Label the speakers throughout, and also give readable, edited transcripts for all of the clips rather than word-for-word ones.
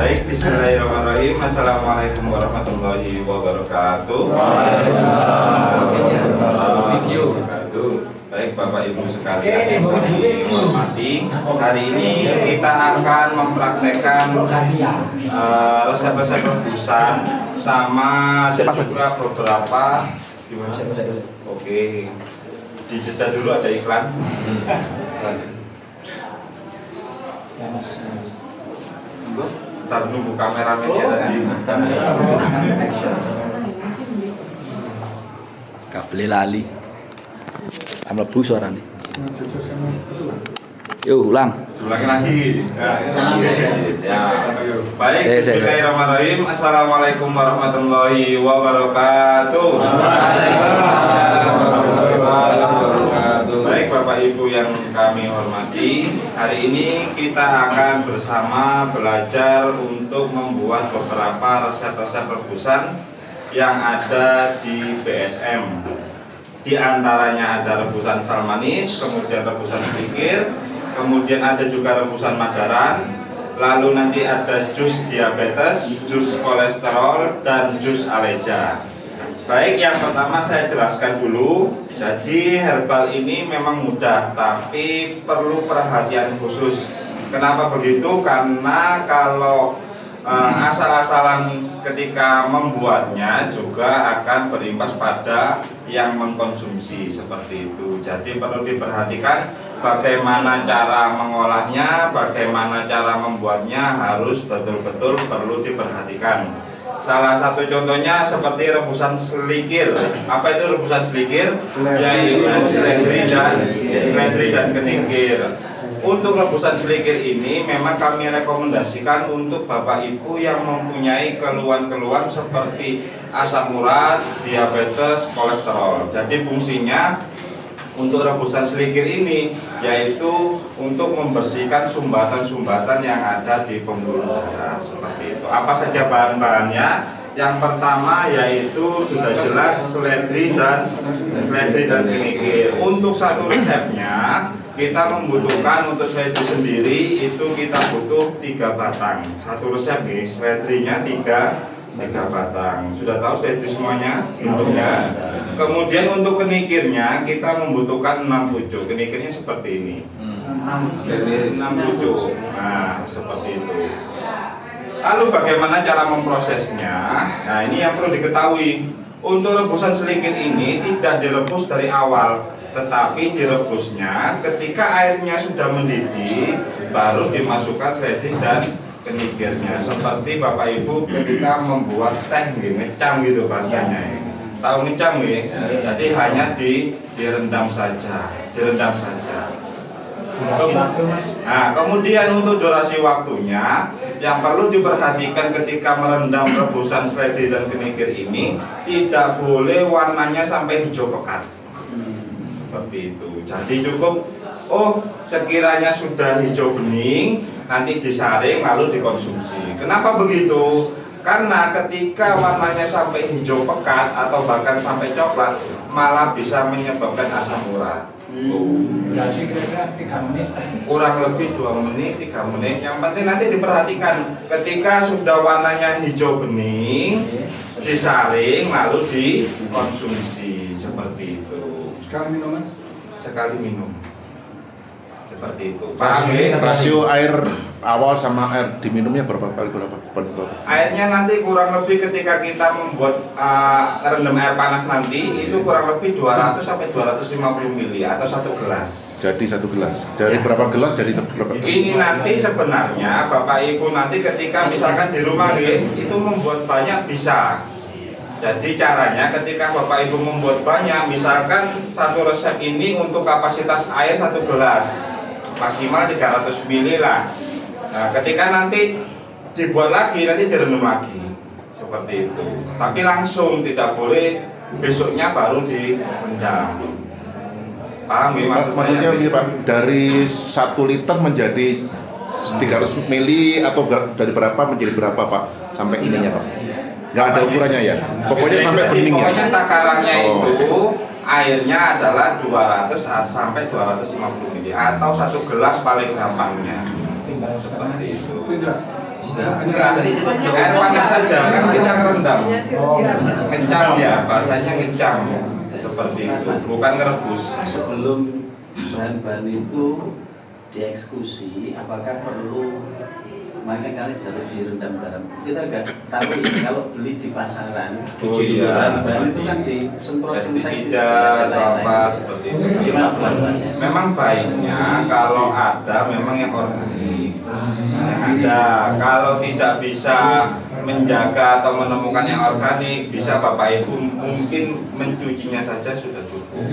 Speaker 1: Baik, bismillahirrahmanirrahim. Assalamualaikum warahmatullahi wabarakatuh. Baik Bapak Ibu sekalian yang kami hormati, hari ini kita akan mempraktekkan resep-resep rebusan sama juga beberapa Oke, di jeda dulu ada iklan. Ntar nunggu kameramennya tadi.
Speaker 2: Kabel lali. Mlebu suarane. Yuk ulang.
Speaker 1: Ulangi lagi. Ya. Baik, bismillahirrahmanirrahim. Assalamualaikum warahmatullahi wabarakatuh. Baik Bapak Ibu yang kami hormati, hari ini kita akan bersama belajar untuk membuat beberapa resep-resep rebusan yang ada di BSM. Di antaranya ada rebusan sal manis, kemudian rebusan pikir, kemudian ada juga rebusan madaran, lalu nanti ada jus diabetes, jus kolesterol, dan jus aleja. Baik, yang pertama saya jelaskan dulu. Jadi herbal ini memang mudah, tapi perlu perhatian khusus. Kenapa begitu? Karena kalau asal-asalan ketika membuatnya juga akan berimbas pada yang mengkonsumsi seperti itu. Jadi perlu diperhatikan bagaimana cara mengolahnya, bagaimana cara membuatnya harus betul-betul perlu diperhatikan. Salah satu contohnya seperti rebusan selikir. Apa itu rebusan selikir? Yaitu seledri dan kenikir. Untuk rebusan selikir ini memang kami rekomendasikan untuk Bapak Ibu yang mempunyai keluhan-keluhan seperti asam urat, diabetes, kolesterol. Jadi fungsinya untuk rebusan selikir ini yaitu untuk membersihkan sumbatan-sumbatan yang ada di pembuluh darah seperti itu. Apa saja bahan-bahannya? Yang pertama yaitu sudah jelas seledri dan kenikir. Untuk satu resepnya kita membutuhkan untuk seledri sendiri itu kita butuh 3 batang. Satu resep nih, seledrinya 3 batang. Sudah tahu seledri semuanya bentuknya. Kemudian untuk kenikirnya kita membutuhkan 6 pucuk. Kenikirnya seperti ini. 6 pucuk. Nah, seperti itu. Lalu bagaimana cara memprosesnya? Nah, ini yang perlu diketahui. Untuk rebusan selikir ini tidak direbus dari awal, tetapi direbusnya ketika airnya sudah mendidih baru dimasukkan seledri dan kenikirnya. Seperti Bapak Ibu ketika membuat teh ngecam gitu bahasanya. Tahu ngecam ya? Jadi hanya direndam saja. Nah, kemudian untuk durasi waktunya yang perlu diperhatikan ketika merendam rebusan seledri dan kenikir ini tidak boleh warnanya sampai hijau pekat. Seperti itu. Jadi cukup sekiranya sudah hijau bening nanti disaring lalu dikonsumsi. Kenapa begitu? Karena ketika warnanya sampai hijau pekat atau bahkan sampai coklat malah bisa menyebabkan asam urat.
Speaker 3: Jadi kira-kira 3 menit.
Speaker 1: Kurang lebih 2 menit, 3 menit. Yang penting nanti diperhatikan ketika sudah warnanya hijau bening disaring lalu dikonsumsi seperti itu.
Speaker 3: Sekali minum Mas?
Speaker 1: Sekali minum. Seperti itu.
Speaker 4: Rasio air awal sama air diminumnya berapa?
Speaker 1: Airnya nanti kurang lebih ketika kita membuat rendam air panas nanti itu kurang lebih 200 sampai 250 ml atau 1 gelas.
Speaker 4: Jadi 1 gelas. Dari berapa gelas jadi berapa?
Speaker 1: Ini nanti sebenarnya Bapak Ibu nanti ketika misalkan di rumah itu membuat banyak bisa. Jadi caranya ketika Bapak Ibu membuat banyak, misalkan satu resep ini untuk kapasitas air 1 gelas maksimal 300 ml lah. Nah, ketika nanti dibuat lagi, nanti direndam lagi seperti itu. Tapi langsung tidak boleh besoknya baru direndam. Paham ya
Speaker 4: maksudnya ini Pak? Dari 1 liter menjadi 300 ml atau dari berapa menjadi berapa Pak? Sampai ininya Pak? Nggak ada ukurannya ya? Pokoknya sampai bening ya?
Speaker 1: Pokoknya takarannya itu airnya adalah 200 sampai 250 ml atau 1 gelas paling gampangnya. Seperti itu. Enggak, air panas saja kan kita rendam. Ngecam ya, bahasanya ngecam. Seperti itu, bukan ngerebus.
Speaker 5: Sebelum bahan-bahan itu dieksekusi, apakah perlu makanya kali harus direndam garam? Kita nggak tahu ya, kalau beli di pasaran,
Speaker 1: Oh iya,
Speaker 5: bahan-bahan itu kan disemprot
Speaker 1: pestisida atau apa seperti itu.
Speaker 5: Gimana bahan-bahannya?
Speaker 1: Memang baiknya kalau ada memang yang organik. Yang ada, kalau tidak bisa menjaga atau menemukan yang organik, bisa Bapak Ibu mungkin mencucinya saja sudah cukup.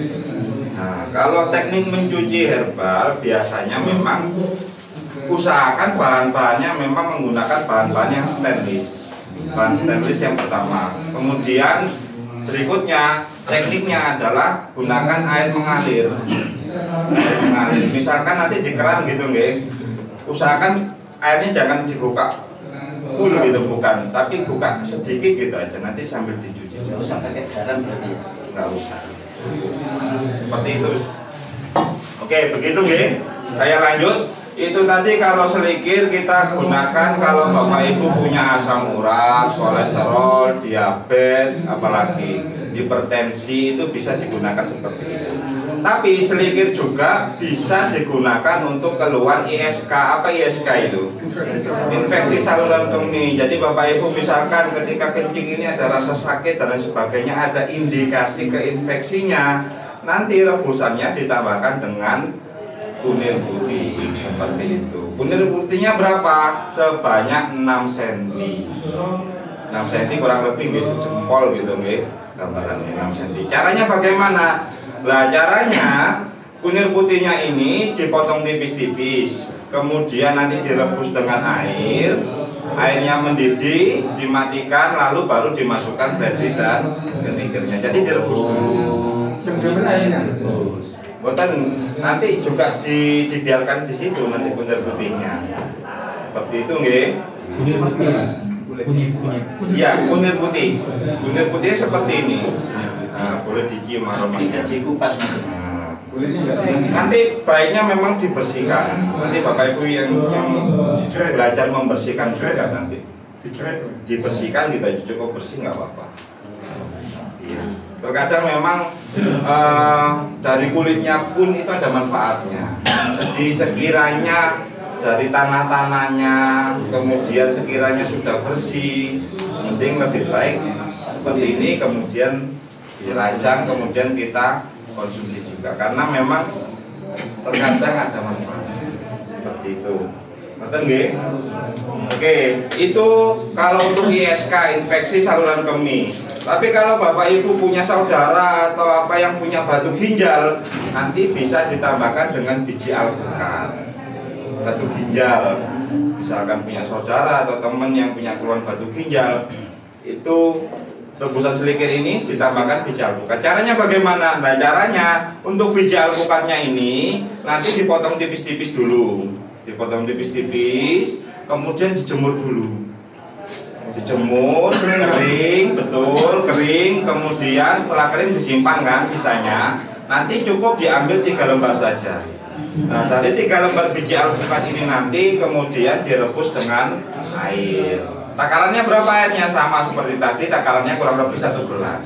Speaker 1: Nah, kalau teknik mencuci herbal biasanya memang usahakan bahan-bahannya memang menggunakan bahan-bahan yang stainless. Bahan stainless yang pertama. Kemudian berikutnya tekniknya adalah gunakan air mengalir. Air mengalir. Misalkan nanti di keran gitu nggih. Usahakan airnya jangan dibuka full gitu bukan, tapi buka sedikit gitu aja nanti sambil dicuci.
Speaker 5: Nggak usah pakai garam berarti ya?
Speaker 1: Nggak usah. Seperti itu. Oke, begitu nggih. Saya lanjut. Itu tadi kalau selikir kita gunakan kalau Bapak Ibu punya asam urat, kolesterol, diabetes, apalagi hipertensi itu bisa digunakan seperti itu. Tapi selikir juga bisa digunakan untuk keluhan ISK. Apa ISK itu? Infeksi saluran kemih. Jadi Bapak Ibu misalkan ketika kencing ini ada rasa sakit dan sebagainya, ada indikasi keinfeksinya, nanti rebusannya ditambahkan dengan kunir putih seperti itu. Kunir putihnya berapa? Sebanyak 6 cm. 6 cm kurang lebih nggih sejempol gitu nggih. Gambarannya 6 cm. Caranya bagaimana? Lah caranya kunir putihnya ini dipotong tipis-tipis. Kemudian nanti direbus dengan air. Airnya mendidih, dimatikan lalu baru dimasukkan seledri dan kenikirnya. Jadi direbus dulu.
Speaker 3: Jam-jam airnya.
Speaker 1: Boten nanti juga dibiarkan di situ nanti kunir putihnya. Seperti itu nggih.
Speaker 3: Kunir putih.
Speaker 1: Iya, kunir putih. Kunir putihnya seperti ini. Nah, boleh dicium aromanya.
Speaker 5: Tidak dikupas.
Speaker 1: Nah, nanti baiknya memang dibersihkan. Nanti Bapak Ibu yang belajar membersihkan juga nanti. Dibersihkan kita cukup bersih nggak apa-apa. Iya. Terkadang memang dari kulitnya pun itu ada manfaatnya. Jadi sekiranya dari tanah-tanahnya, kemudian sekiranya sudah bersih, mending lebih baik seperti ini, kemudian dirajang, kemudian kita konsumsi juga. Karena memang terkadang ada manfaatnya seperti itu. Ngerti nggih? Oke, itu kalau untuk ISK, infeksi saluran kemih. Tapi kalau Bapak Ibu punya saudara atau apa yang punya batu ginjal, nanti bisa ditambahkan dengan biji alpukat. Batu ginjal, misalkan punya saudara atau teman yang punya keluhan batu ginjal, itu rebusan selikir ini ditambahkan biji alpukat. Caranya bagaimana? Nah, caranya untuk biji alpukatnya ini nanti dipotong tipis-tipis dulu. Dipotong tipis-tipis, kemudian dijemur dulu. Dijemur, kering, betul, kering, kemudian setelah kering disimpan kan sisanya. Nanti cukup diambil 3 lembar saja. Nah, dari 3 lembar biji alpukat ini nanti kemudian direbus dengan air. Takarannya berapa airnya? Sama seperti tadi, takarannya kurang lebih 1 gelas.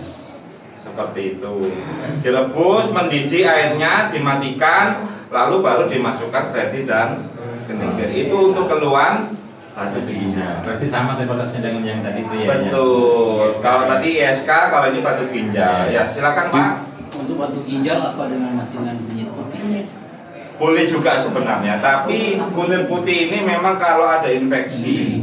Speaker 1: Seperti itu. Direbus, mendidih airnya, dimatikan, lalu baru dimasukkan seledri dan kenikir. Itu untuk keluhan batu ginjal.
Speaker 6: Berarti sama batasnya dengan yang tadi itu ya?
Speaker 1: Betul. Kalau tadi ISK, kalau ini batu ginjal. Ya, silakan Pak.
Speaker 7: Untuk batu ginjal apa dengan masih dengan kunyit putihnya?
Speaker 1: Boleh juga sebenarnya, tapi kunir putih ini memang kalau ada infeksi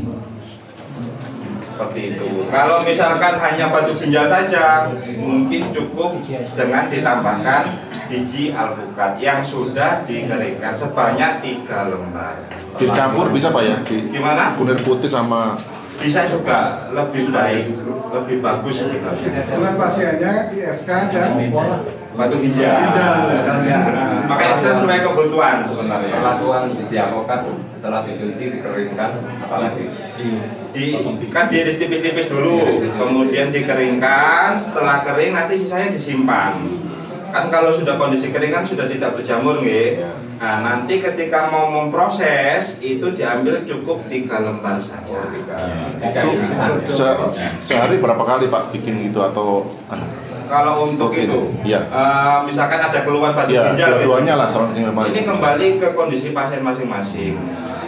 Speaker 1: seperti itu. Kalau misalkan hanya batu ginjal saja, mungkin cukup dengan ditambahkan biji alpukat yang sudah dikeringkan sebanyak 3 lembar.
Speaker 4: Dicampur bisa Pak ya?
Speaker 1: Gimana?
Speaker 4: Kunir putih sama
Speaker 1: Bisa juga lebih baik, lebih bagus sebenarnya.
Speaker 3: Dengan pasiennya ISK dan
Speaker 1: Batu ginjal. Makanya sesuai kebutuhan sebenarnya.
Speaker 6: Perlakuan biji alpukat setelah dicuci dikeringkan apalagi
Speaker 1: Kan diiris tipis-tipis dulu, kemudian dikeringkan. Setelah kering nanti sisanya disimpan. kan kalau sudah kondisi kering kan sudah tidak berjamur nggih. Nah, nanti ketika mau memproses itu diambil cukup 3 lembar saja.
Speaker 4: Sehari berapa kali Pak bikin gitu atau
Speaker 1: Kalau untuk itu,
Speaker 4: iya.
Speaker 1: Misalkan ada keluhan batu
Speaker 4: Ya,
Speaker 1: ginjal,
Speaker 4: dua-duanya lah soal
Speaker 1: ini kembali ke kondisi pasien masing-masing.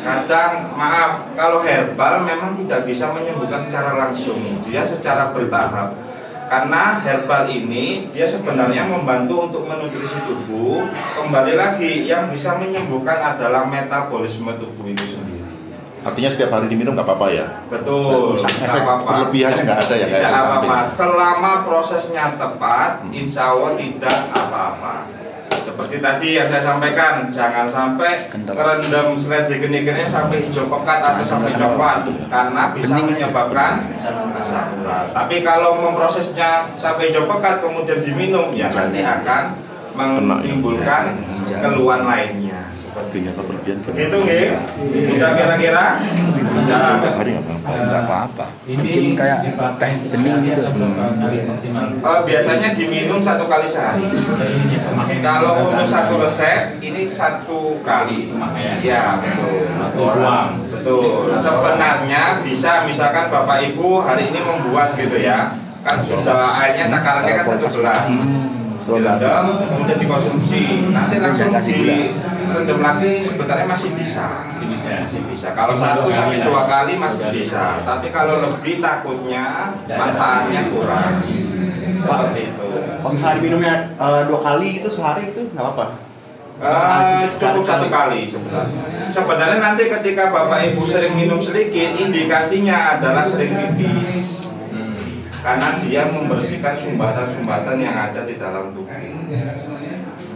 Speaker 1: Kadang, maaf, kalau herbal memang tidak bisa menyembuhkan secara langsung, dia secara bertahap. Karena herbal ini dia sebenarnya membantu untuk menutrisi tubuh. Kembali lagi, yang bisa menyembuhkan adalah metabolisme tubuh itu sendiri.
Speaker 4: Artinya setiap hari diminum nggak apa-apa ya?
Speaker 1: Betul,
Speaker 4: Efek
Speaker 1: nggak apa-apa.
Speaker 4: berlebihannya nggak ada ya?
Speaker 1: Tidak
Speaker 4: kayak
Speaker 1: apa-apa,
Speaker 4: samping?
Speaker 1: selama prosesnya tepat, insya Allah tidak apa-apa. Seperti tadi yang saya sampaikan, jangan sampai kerendam seledri geni-geni sampai hijau pekat atau sampai coklat, karena bisa menyebabkan asam urat. Tapi kalau memprosesnya sampai hijau pekat kemudian diminum, ya nanti akan menimbulkan keluhan lainnya.
Speaker 4: Sepertinya berlebihan.
Speaker 1: Begitu nggih? Udah kira-kira? Udah.
Speaker 4: Setiap hari nggak apa-apa.
Speaker 2: Enggak apa-apa. Bikin kayak teh bening gitu.
Speaker 1: Biasanya diminum 1 kali sehari. Kalau untuk 1 resep ini 1 kali. Ya, betul. Betul. Sebenarnya bisa misalkan Bapak Ibu hari ini membuat gitu ya. Kan sudah airnya takarannya kan 1 gelas. Direndam, kemudian dikonsumsi. Nanti langsung direndam lagi sebenarnya masih bisa. Masih bisa. Kalau 1 sampai 2 kali masih bisa. Tapi kalau lebih takutnya manfaatnya kurang. Seperti itu.
Speaker 8: Kalau misalnya minumnya 2 kali itu sehari itu nggak apa-apa?
Speaker 1: Cukup 1 kali sebenarnya. Sebenarnya nanti ketika Bapak Ibu sering minum sedikit, indikasinya adalah sering pipis. Karena dia membersihkan sumbatan-sumbatan yang ada di dalam tubuh.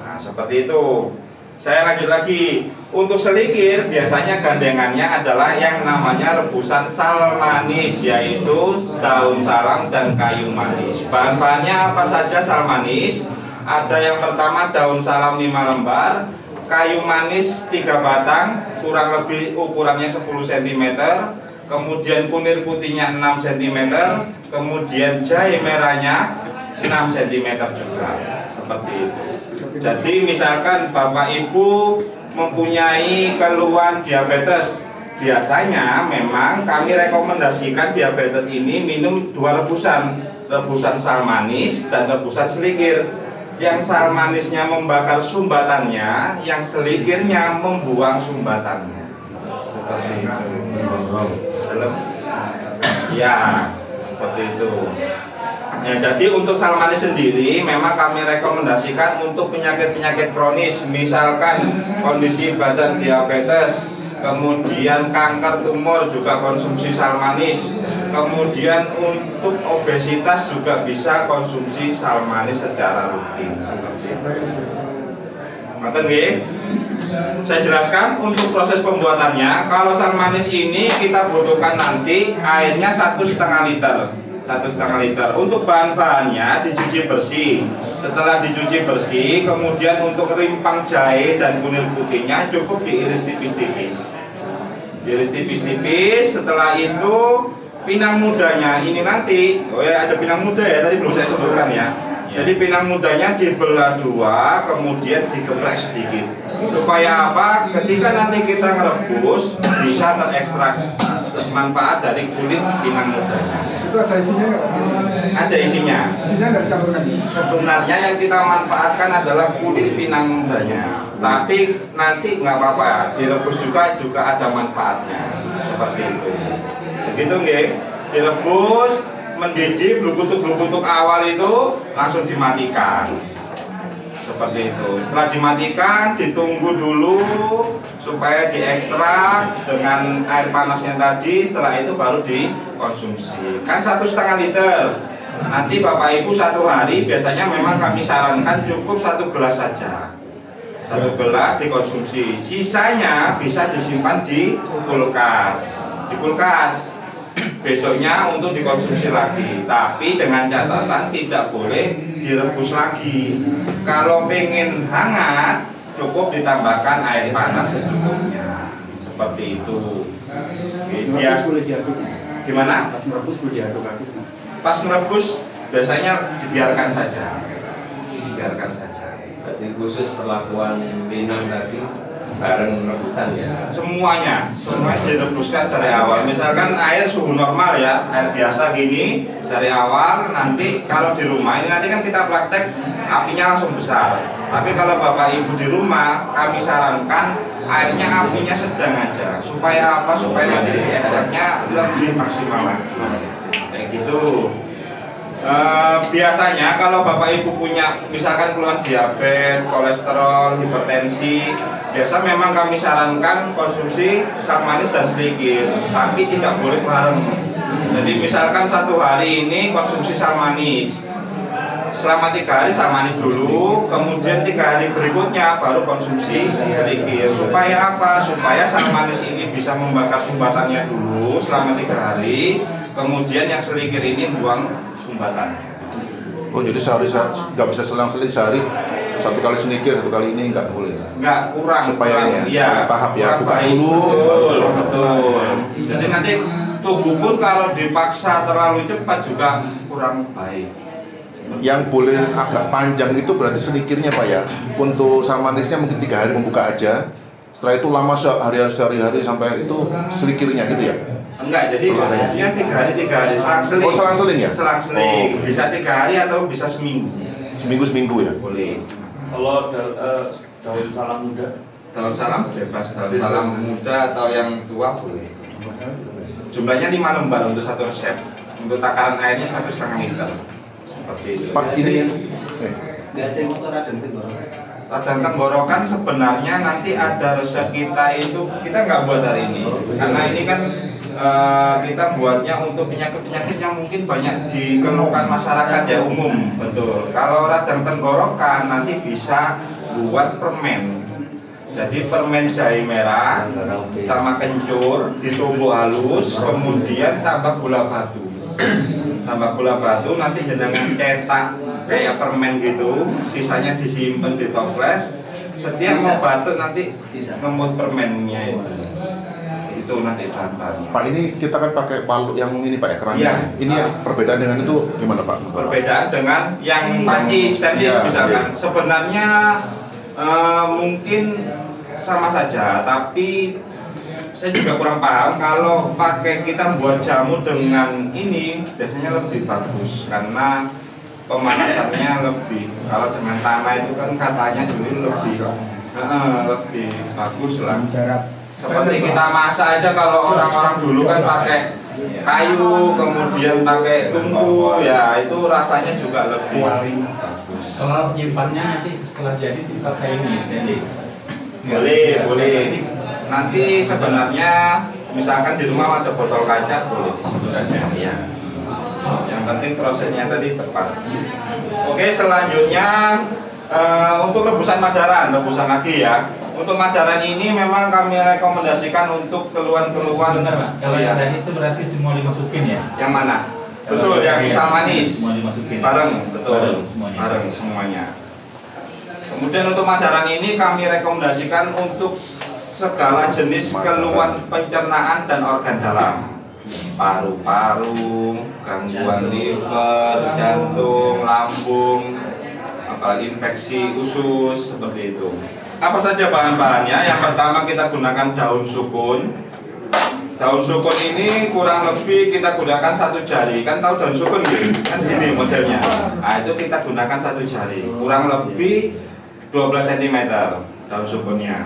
Speaker 1: Nah, seperti itu. Saya lanjut lagi. Untuk selikir biasanya gandengannya adalah yang namanya rebusan sal manis, yaitu daun salam dan kayu manis. Bahan-bahannya apa saja sal manis? Ada yang pertama daun salam 5 lembar, kayu manis 3 batang, kurang lebih ukurannya 10 cm. Kemudian kunir putihnya 6 cm, kemudian jahe merahnya 6 cm juga, seperti itu. Jadi misalkan Bapak Ibu mempunyai keluhan diabetes, biasanya memang kami rekomendasikan diabetes ini minum 2 rebusan sal manis dan rebusan selikir. Yang sal manisnya membakar sumbatannya, yang selikirnya membuang sumbatannya, seperti itu. Ya, seperti itu. Ya, jadi untuk sal manis sendiri memang kami rekomendasikan untuk penyakit-penyakit kronis, misalkan kondisi badan diabetes, kemudian kanker tumor juga konsumsi sal manis, kemudian untuk obesitas juga bisa konsumsi sal manis secara rutin, seperti itu. Ngoten nggih? Saya jelaskan untuk proses pembuatannya. Kalau sal manis ini kita butuhkan nanti airnya 1,5 liter. 1,5 liter. Untuk bahan-bahannya dicuci bersih. Setelah dicuci bersih, kemudian untuk rimpang jahe dan kunir putihnya cukup diiris tipis-tipis. Diiris tipis-tipis. Setelah itu pinang mudanya ini nanti, ada pinang muda ya, tadi belum saya sebutkan ya. Jadi pinang mudanya dibelah 2, kemudian digeprek sedikit. Supaya apa? Ketika nanti kita merebus bisa terekstrak manfaat dari kulit pinang mudanya.
Speaker 3: Itu ada isinya nggak?
Speaker 1: Ada isinya.
Speaker 3: Isinya nggak dicampurkan?
Speaker 1: Sebenarnya yang kita manfaatkan adalah kulit pinang mudanya. Tapi nanti nggak apa-apa, direbus juga ada manfaatnya. Seperti itu. Begitu nggih? Direbus, mendidih, blukutuk awal itu langsung dimatikan. Seperti itu. Setelah dimatikan, ditunggu dulu supaya diekstrak dengan air panasnya tadi. Setelah itu baru dikonsumsi. Kan 1,5 liter. Nanti Bapak Ibu 1 hari biasanya memang kami sarankan cukup 1 gelas saja. 1 gelas dikonsumsi. Sisanya bisa disimpan di kulkas. Besoknya untuk dikonsumsi lagi, tapi dengan catatan tidak boleh direbus lagi. Kalau pengen hangat, cukup ditambahkan air panas secukupnya. Seperti itu. Gimana?
Speaker 8: Pas merebus perlu diaduk lagi.
Speaker 1: Pas merebus biasanya dibiarkan saja.
Speaker 6: Jadi khusus perlakuan minum tadi bareng rebusan ya.
Speaker 1: Semuanya direbuskan dari awal. Misalkan air suhu normal ya, air biasa gini dari awal. Nanti kalau di rumah ini nanti kan kita praktek apinya langsung besar. Tapi kalau bapak ibu di rumah, kami sarankan airnya apinya sedang aja. Supaya apa? Supaya nanti di ekstraknya lebih maksimal lagi. Kayak gitu. Biasanya kalau bapak ibu punya misalkan keluhan diabetes, kolesterol, hipertensi, biasa memang kami sarankan konsumsi sal manis dan sedikit, tapi tidak boleh bareng. Jadi misalkan satu hari ini konsumsi sal manis, selama 3 hari sal manis dulu, kemudian 3 hari berikutnya baru konsumsi sedikit. Supaya apa? Supaya sal manis ini bisa membakar sumbatannya dulu selama 3 hari, kemudian yang sedikit ini buang sumbatannya.
Speaker 4: Oh jadi sehari nggak bisa selang-seling sehari 1 kali senikir, 1 kali ini nggak boleh.
Speaker 1: Nggak, kurang.
Speaker 4: Supaya
Speaker 1: kurang,
Speaker 4: ya, tahap ya,
Speaker 1: kurang
Speaker 4: buka
Speaker 1: baik.
Speaker 4: dulu.
Speaker 1: Betul. Jadi nanti tubuh pun kalau dipaksa terlalu cepat juga kurang baik.
Speaker 4: Yang boleh agak panjang itu berarti senikirnya Pak ya. Untuk sal manisnya mungkin 3 hari membuka aja. Setelah itu lama sehari-hari sampai itu selikirnya gitu ya.
Speaker 1: Enggak, jadi konsumsinya 3 hari selang-seling.
Speaker 4: Oh, selang-seling ya?
Speaker 1: Selang-seling.
Speaker 4: Oh.
Speaker 1: Bisa 3 hari atau bisa seminggu.
Speaker 4: Seminggu ya.
Speaker 1: Boleh.
Speaker 9: Kalau daun salam muda,
Speaker 1: Daun salam bebas, daun salam muda atau yang tua boleh. Jumlahnya 5 lembar untuk 1 resep. Untuk takaran airnya 1,5 liter. Seperti itu.
Speaker 4: Pak ini
Speaker 5: Nggak ada yang motor radang tenggorokan.
Speaker 1: Radang tenggorokan sebenarnya nanti ada resep kita itu, kita nggak buat hari ini. Karena ini kan kita buatnya untuk penyakit-penyakit yang mungkin banyak dikeluhkan masyarakat ya, umum. Betul. Kalau radang tenggorokan nanti bisa buat permen. Jadi permen jahe merah sama kencur ditumbuk halus, kemudian tambah gula batu. Tambah gula batu, nanti jenengan cetak kayak permen gitu, sisanya disimpan di toples. Setiap mau batuk nanti ngemut permennya itu nanti bahan-bahannya.
Speaker 4: Pak ini kita kan pakai palu yang ini Pak ya, keranjang.
Speaker 1: Iya.
Speaker 4: Ini perbedaan dengan itu gimana Pak?
Speaker 1: Perbedaan dengan yang panci stainless
Speaker 4: Iya,
Speaker 1: misalkan,
Speaker 4: iya.
Speaker 1: sebenarnya mungkin sama saja, tapi saya juga kurang paham kalau pakai kita buat jamu dengan ini biasanya lebih bagus karena pemanasannya lebih. Kalau dengan tanah itu kan katanya dulu lebih bagus lah. Seperti kita masak aja, kalau orang-orang dulu kan pakai kayu kemudian pakai tungku ya, itu rasanya juga lebih bagus.
Speaker 9: kalau nyimpannya nanti setelah jadi dipakai ini, jadi
Speaker 1: Boleh. Nanti sebenarnya misalkan di rumah ada botol kaca, boleh disimpan aja. Ya. Yang penting prosesnya tadi tepat. Oke, selanjutnya untuk rebusan lagi ya. Untuk madaran ini memang kami rekomendasikan untuk keluhan-keluhan.
Speaker 9: Bentar Pak, kalau
Speaker 1: Iya.
Speaker 9: yang tadi itu berarti semua dimasukin ya?
Speaker 1: Yang mana?
Speaker 9: Kalau
Speaker 1: Betul, yang
Speaker 9: iya,
Speaker 1: sal manis.
Speaker 9: semua dimasukin.
Speaker 1: Bareng, betul.
Speaker 9: Bareng semuanya.
Speaker 1: Semuanya. Kemudian untuk madaran ini kami rekomendasikan untuk segala jenis keluhan pencernaan dan organ dalam. Paru-paru, gangguan liver, jantung, lambung, apalagi infeksi usus, seperti itu. Apa saja bahan-bahannya? Yang pertama kita gunakan daun sukun. Daun sukun ini kurang lebih kita gunakan 1 jari. Kan tahu daun sukun gitu? Kan gini modelnya. Nah itu kita gunakan 1 jari. Kurang lebih 12 cm daun sukunnya.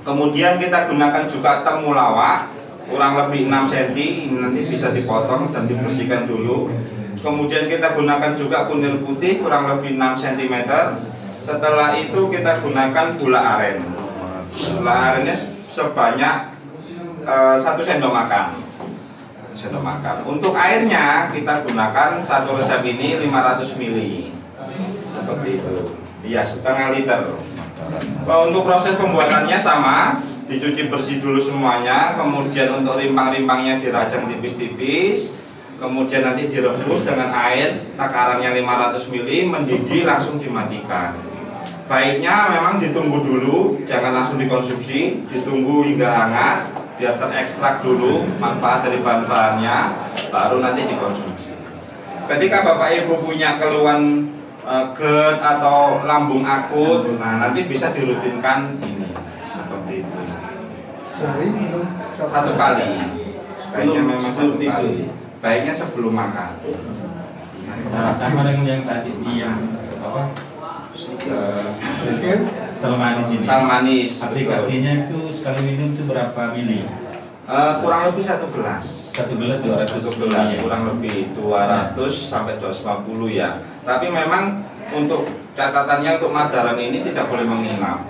Speaker 1: Kemudian kita gunakan juga temulawak. Kurang lebih 6 cm. Ini nanti bisa dipotong dan dibersihkan dulu. Kemudian kita gunakan juga kunir putih kurang lebih 6 cm. Setelah itu kita gunakan gula aren. Gula arennya sebanyak 1 sendok makan. Untuk airnya kita gunakan 1 resep ini 500 ml. Seperti itu. Iya, setengah liter. Untuk proses pembuatannya sama, dicuci bersih dulu semuanya. Kemudian untuk rimpang-rimpangnya dirajang tipis-tipis. Kemudian nanti direbus dengan air takarannya 500 ml, mendidih langsung dimatikan. Baiknya memang ditunggu dulu, jangan langsung dikonsumsi, ditunggu hingga hangat, biar terekstrak dulu manfaat dari bahan-bahannya, baru nanti dikonsumsi. Ketika Bapak Ibu punya keluhan GERD atau lambung akut, nah nanti bisa dirutinkan ini seperti itu.
Speaker 3: Sehari minum
Speaker 1: Satu kali. Baiknya memang
Speaker 5: Sebelum
Speaker 1: satu
Speaker 5: tidur.
Speaker 1: kali. Baiknya sebelum makan.
Speaker 9: Nah, sama dengan yang tadi yang apa? Salmanis ini.
Speaker 1: Salmanis.
Speaker 9: Aplikasinya itu sekali minum itu berapa mili?
Speaker 1: Kurang lebih 1 gelas.
Speaker 9: 1 gelas 200
Speaker 1: 1
Speaker 9: mili.
Speaker 1: gelas kurang lebih 200 sampai 250 ya. Tapi memang untuk catatannya untuk Madaran ini tidak boleh menginap.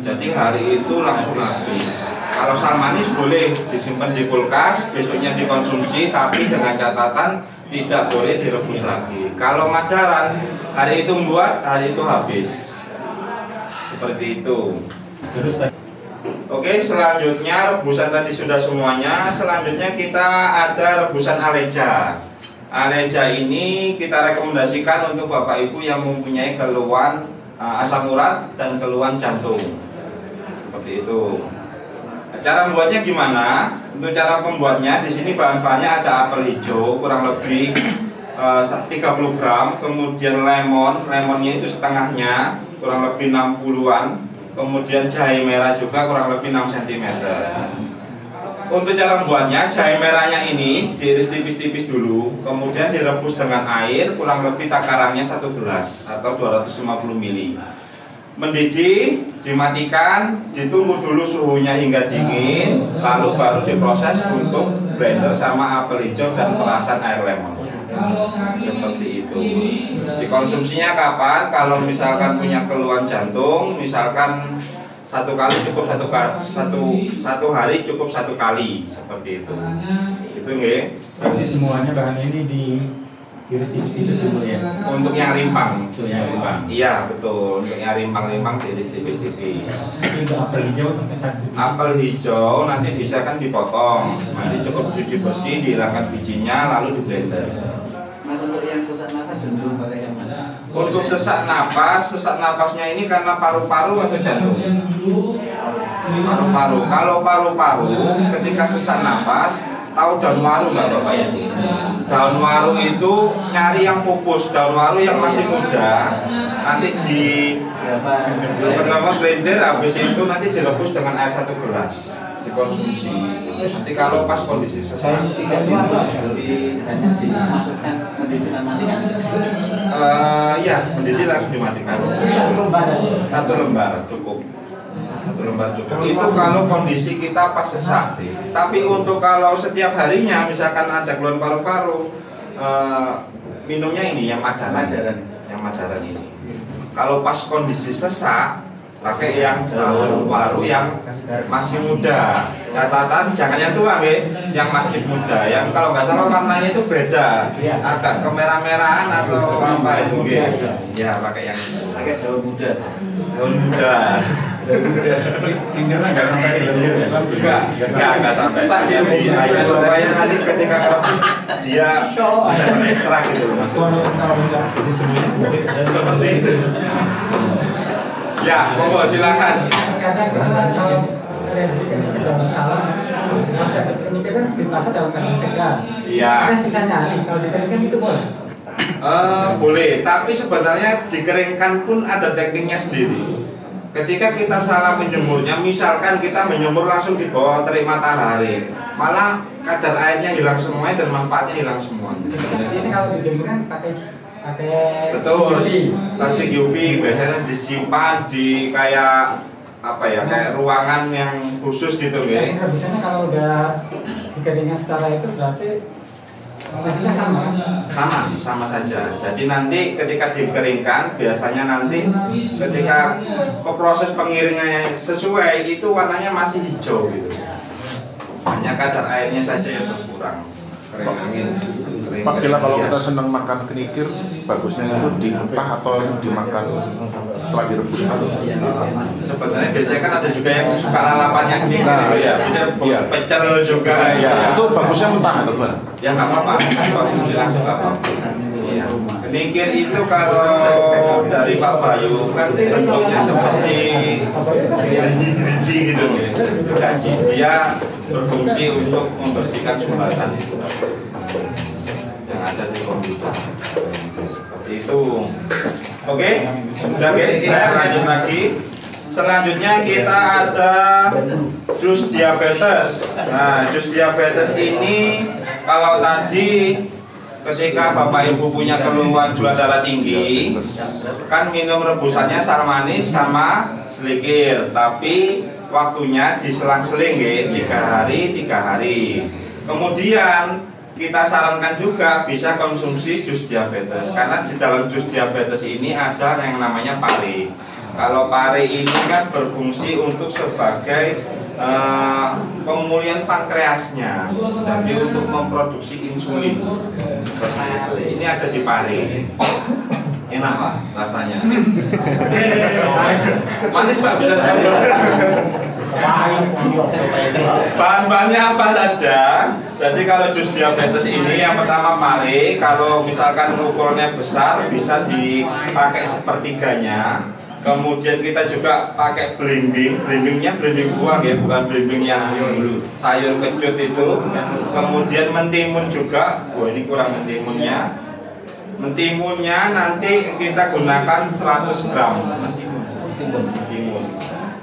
Speaker 1: Jadi hari itu langsung habis. Kalau Salmanis boleh disimpan di kulkas, besoknya dikonsumsi, tapi dengan catatan tidak boleh direbus lagi. Kalau Madaran hari itu buat, hari itu habis. Seperti itu.
Speaker 9: Terus tadi
Speaker 1: Oke, selanjutnya rebusan tadi sudah semuanya. Selanjutnya kita ada rebusan aleja. Aleja ini kita rekomendasikan untuk Bapak Ibu yang mempunyai keluhan asam urat dan keluhan jantung. Seperti itu. Cara membuatnya gimana? Untuk cara pembuatnya di sini bahan-bahannya ada apel hijau kurang lebih 30 gram, kemudian lemonnya itu setengahnya kurang lebih 60-an. Kemudian jahe merah juga kurang lebih 6 cm. Untuk cara membuatnya, jahe merahnya ini diiris tipis-tipis dulu, kemudian direbus dengan air kurang lebih takarannya 1 gelas atau 250 ml. Mendidih, dimatikan, ditunggu dulu suhunya hingga dingin, lalu baru diproses untuk blender sama apel hijau dan perasan air lemon. Seperti itu. Dikonsumsinya kapan? Kalau misalkan punya keluhan jantung, misalkan satu kali cukup satu hari cukup 1 kali, seperti itu. Itu nggih.
Speaker 9: berarti semuanya bahan ini diiris tipis-tipis dulu ya.
Speaker 1: Untuk yang rimpang.
Speaker 9: Untuk yang rimpang.
Speaker 1: Iya betul. Untuk yang rimpang diiris tipis-tipis.
Speaker 9: Untuk apel hijau sampai 1.
Speaker 1: Apel hijau nanti bisa kan dipotong. Nanti cukup cuci bersih, dihilangkan bijinya, lalu di blender.
Speaker 5: Mas, untuk yang sesak nafas cenderung pakai yang mana?
Speaker 1: Untuk sesak napasnya ini karena paru-paru atau jantung? Paru-paru. Kalau paru-paru ketika sesak napas, tahu daun waru nggak Bapak Ibu? Daun waru itu nyari yang pupus, daun waru yang masih muda, nanti di blender, habis itu nanti direbus dengan air 1 gelas, dikonsumsi. Nanti kalau pas kondisi sesak.
Speaker 5: Tidak hanya dimasukkan mendidih dan matikan.
Speaker 1: Iya, mendidih langsung dimatikan. 1 lembar cukup. 1 lembar cukup. Itu kalau kondisi kita pas sesak. Tapi untuk kalau setiap harinya, misalkan ada keluhan paru-paru, minumnya ini yang Madaran. Yang Madaran ini. Kalau pas kondisi sesak, pakai yang daun waru yang masih muda. Catatan jangan yang tua yang masih muda. Yang kalau nggak salah warnanya itu beda, agak kemerah-merahan atau apa itu ya pakai yang
Speaker 5: Pakai daun muda.
Speaker 1: daun muda.
Speaker 9: Intinya nggak sampai
Speaker 1: Enggak sampai. Jadi supaya nanti ketika rebus dia bisa terekstrak gitu loh maksudnya. Seperti itu. Ya, monggo silakan.
Speaker 10: Kadang kalau saya bikin daun salam, masyarakat ini kan dimasak dalam keadaan segar.
Speaker 1: Iya.
Speaker 10: Ada sisanya nih, kalau dikeringkan itu boleh.
Speaker 1: Boleh, tapi sebenarnya dikeringkan pun ada tekniknya sendiri. Ketika kita salah menjemurnya, misalkan kita menjemur langsung di bawah terik matahari, malah kadar airnya hilang semuanya dan manfaatnya hilang semuanya.
Speaker 10: Jadi ini kalau dijemur kan pakai
Speaker 1: Betul, plastik UV biasanya disimpan di kayak apa ya, kayak ruangan yang khusus gitu ya.
Speaker 10: Biasanya kalau udah dikeringkan secara itu berarti tekniknya
Speaker 1: Sama saja. Jadi nanti ketika dikeringkan, biasanya nanti ketika proses pengiringannya sesuai itu warnanya masih hijau gitu. Hanya kadar airnya saja yang berkurang.
Speaker 6: Kering angin.
Speaker 4: Pak Gila, kalau kita senang makan kenikir, bagusnya itu dimentah atau dimakan setelah direbus?
Speaker 1: Sebenarnya biasanya kan ada juga yang suka lalapannya sendiri
Speaker 4: Nah,
Speaker 1: gitu ya. Bisa
Speaker 4: iya.
Speaker 1: pecel juga.
Speaker 4: Ya, itu bagusnya mentah atau gimana?
Speaker 1: Ya nggak apa-apa, konsumsi langsung nggak apa-apa. Iya. Kenikir itu kalau dari Pak Bayu kan bentuknya seperti gerigi gitu, gaji. Dia berfungsi untuk membersihkan sumbatan itu yang ada di komputer. Seperti itu. Oke, udah guys, saya lanjut lagi. Selanjutnya kita ada jus diabetes. Nah, jus diabetes ini kalau tadi ketika Bapak Ibu punya keluhan gula darah tinggi, kan minum rebusannya sarmanis sama selikir, tapi waktunya diselang-seling ya, 3 hari. Kemudian kita sarankan juga bisa konsumsi jus diabetes, karena di dalam jus diabetes ini ada yang namanya pare. Kalau pare ini kan berfungsi untuk sebagai pemulihan pankreasnya, jadi untuk memproduksi insulin. Ini ada di pare. Enak Pak rasanya. Manis Pak, bisa bahan-bahannya apa saja. Jadi kalau jus diabetes ini yang pertama pare. Kalau misalkan ukurannya besar bisa dipakai sepertiganya. Kemudian kita juga pakai belimbingnya belimbing buah ya, bukan belimbing yang sayur kecut itu. Kemudian mentimun juga. Ini kurang mentimunnya. Mentimunnya nanti kita gunakan 100 gram mentimun.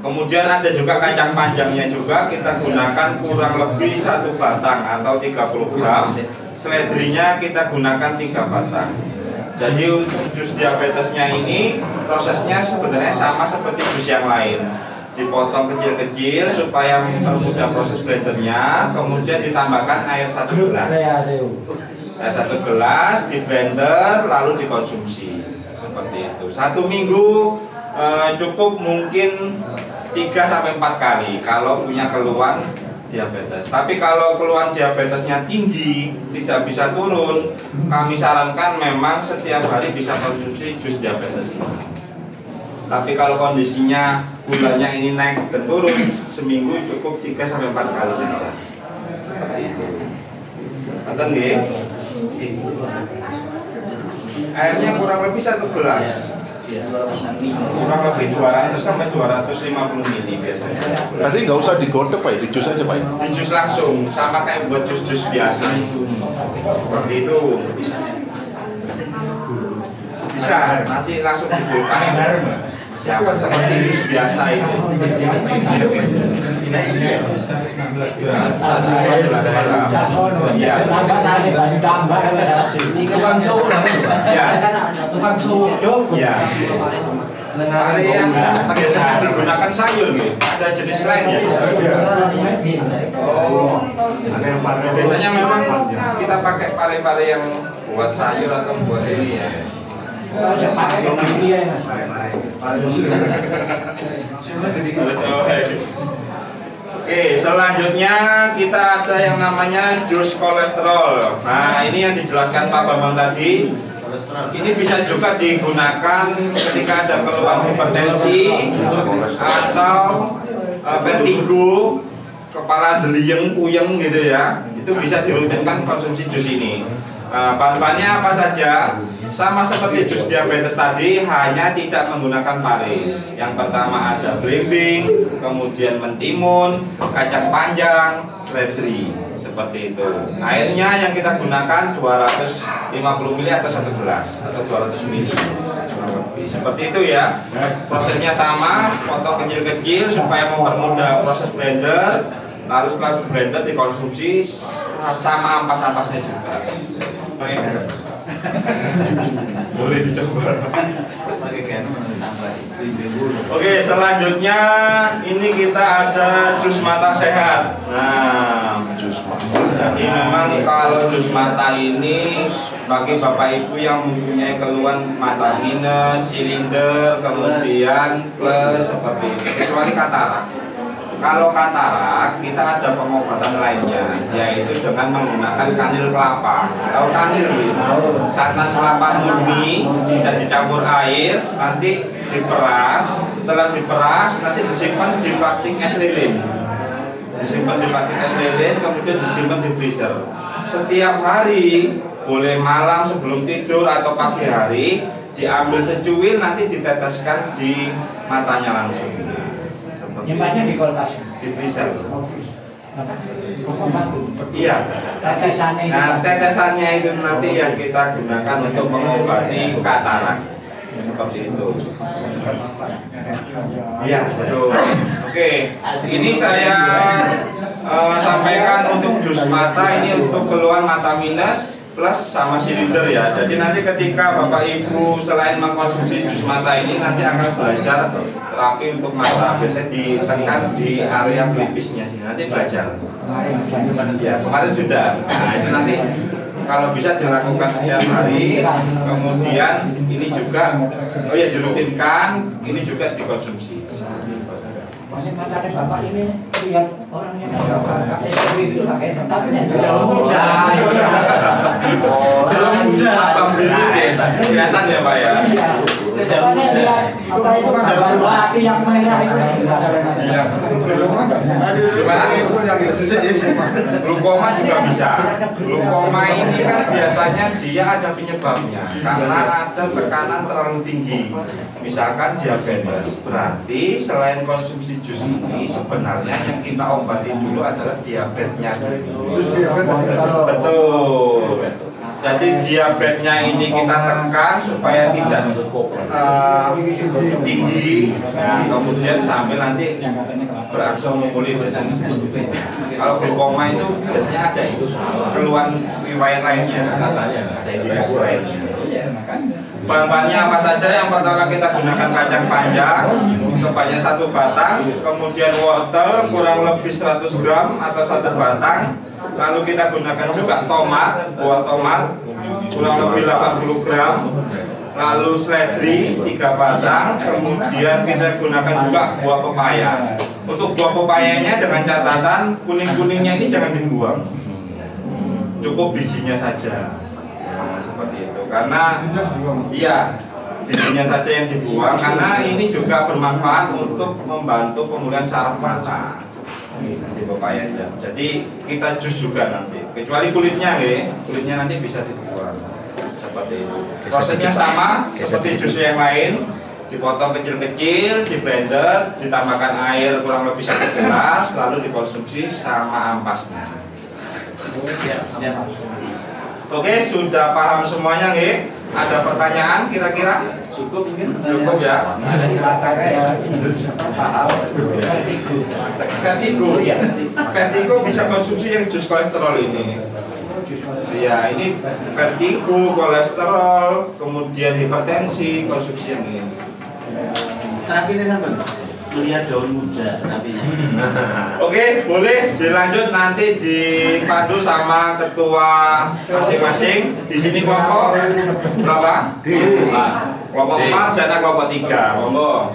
Speaker 1: Kemudian ada juga kacang panjangnya juga, kita gunakan kurang lebih 1 batang atau 30 gram. Seledrinya kita gunakan 3 batang. Jadi untuk jus diabetesnya ini prosesnya sebenarnya sama seperti jus yang lain. Dipotong kecil-kecil supaya mempermudah proses blendernya. Kemudian ditambahkan air 1 gelas. Air 1 gelas di blender lalu dikonsumsi seperti itu. 1 minggu cukup mungkin 3-4 kali kalau punya keluhan diabetes. Tapi kalau keluhan diabetesnya tinggi, tidak bisa turun, kami sarankan memang setiap hari bisa konsumsi jus diabetes ini. Tapi kalau kondisinya gulanya ini naik dan turun, seminggu cukup 3-4 kali saja. Seperti itu. Nonton nggih? Airnya kurang lebih 1 gelas. Kurang lebih 200 sampai 250 ml biasanya.
Speaker 4: Tadi nggak usah digodok Pak, di jus aja Pak.
Speaker 1: Di jus langsung, sama kayak buat jus-jus biasa. Seperti itu. Bisa, nanti langsung dikulkas. Siapa seperti jus biasa itu. Ya. Pare yang biasanya digunakan sayur gitu. Ada jenis lain ya. Oh. Biasanya memang kita pakai pare-pare yang buat sayur atau buat ini ya. Oke, selanjutnya kita ada yang namanya jus kolesterol. Nah, ini yang dijelaskan Pak Bambang tadi. Ini bisa juga digunakan ketika ada keluhan hipertensi atau vertigo, kepala deliyeng, puyeng gitu ya. Itu bisa dirutinkan konsumsi jus ini. Bahan-bahannya apa saja? Sama seperti jus diabetes tadi, hanya tidak menggunakan pare. Yang pertama ada belimbing, kemudian mentimun, kacang panjang, seledri, seperti itu. Airnya yang kita gunakan 250 ml atau 1 gelas atau 200 ml. Seperti itu ya. Prosesnya sama, potong kecil-kecil supaya mempermudah proses blender. Lalu setelah blender dikonsumsi sama ampas-ampasnya juga. Boleh dicoba. Oke, selanjutnya ini kita ada jus mata sehat. Nah, jus mata. Jadi memang kalau jus mata ini bagi Bapak Ibu yang mempunyai keluhan mata minus, silinder, kemudian plus seperti itu, kecuali katarak. Kalau katarak, kita ada pengobatan lainnya, yaitu dengan menggunakan kanil kelapa. Tahu kanil gitu? Santan kelapa murni, tidak dicampur air, nanti diperas. Setelah diperas, nanti disimpan di plastik es lilin. Disimpan di plastik es lilin, kemudian disimpan di freezer. Setiap hari, boleh malam sebelum tidur atau pagi hari, diambil secuil, nanti diteteskan di matanya langsung.
Speaker 10: Nyimpannya di kulkas.
Speaker 1: Di freezer. Iya.
Speaker 10: Tetesannya itu.
Speaker 1: Nah, tetesannya itu nanti yang kita gunakan untuk mengobati katarak. Seperti itu. Iya, betul. Oke, ini saya sampaikan untuk jus mata ini untuk keluhan mata minus plus sama silinder ya. Jadi nanti ketika Bapak Ibu selain mengkonsumsi jus mata ini nanti akan belajar terapi untuk mata. Biasanya ditekan di area pelipisnya. Nanti belajar. Ya, kemarin sudah. Nah, itu nanti kalau bisa dilakukan setiap hari. Kemudian ini juga dirutinkan, ini juga dikonsumsi.
Speaker 10: Masih matanya bapak ini lihat orang yang SPB itu pakai tapi
Speaker 5: Dalam hujan. Dalam hujan.
Speaker 1: Abang biru kelihatan ya Pak ya.
Speaker 10: Soalnya lihat apa itu laki yang merah itu.
Speaker 1: Iya. Glukoma juga bisa. Glukoma ini kan biasanya dia ada penyebabnya karena ada tekanan terlalu tinggi. Misalkan diabetes, berarti selain konsumsi jus ini sebenarnya yang kita obati dulu adalah diabetesnya. Betul. Jadi diabetesnya ini kita tekan supaya tidak tinggi. Nah, kemudian sambil nanti berangsur memulih biasanya. Kalau glukoma itu biasanya ada itu keluhan riwayat lainnya, ada indikasi lainnya. Bahan-bahannya apa saja? Yang pertama kita gunakan kacang panjang sebanyak 1 batang, kemudian wortel kurang lebih 100 gram atau 1 batang. Lalu kita gunakan juga tomat, buah tomat kurang lebih 80 gram. Lalu seledri 3 batang, kemudian kita gunakan juga buah pepaya. Untuk buah pepayanya dengan catatan kuning-kuningnya ini jangan dibuang, cukup bijinya saja. Nah, seperti itu. Karena bijinya saja yang dibuang karena ini juga bermanfaat untuk membantu pemulihan saraf mata. Nanti pepayanya. Jadi kita jus juga nanti, kecuali kulitnya kulitnya nanti bisa dibuang. Seperti itu. Prosesnya sama seperti jus yang lain, dipotong kecil-kecil, di blender, ditambahkan air kurang lebih 1 gelas, lalu dikonsumsi sama ampasnya. Siap. Oke, sudah paham semuanya nggih? Ada pertanyaan kira-kira?
Speaker 5: Cukup mungkin?
Speaker 1: Cukup ya. Vertigo bisa konsumsi yang jus kolesterol ini. Ya, ini vertigo, kolesterol, kemudian hipertensi, konsumsi yang ini.
Speaker 5: Terapi ini sama melihat daun muda terapinya.
Speaker 1: Oke, boleh dilanjut nanti dipandu sama ketua masing-masing. Di sini kelompok berapa? Kelompok 4, sana kelompok 3. Monggo.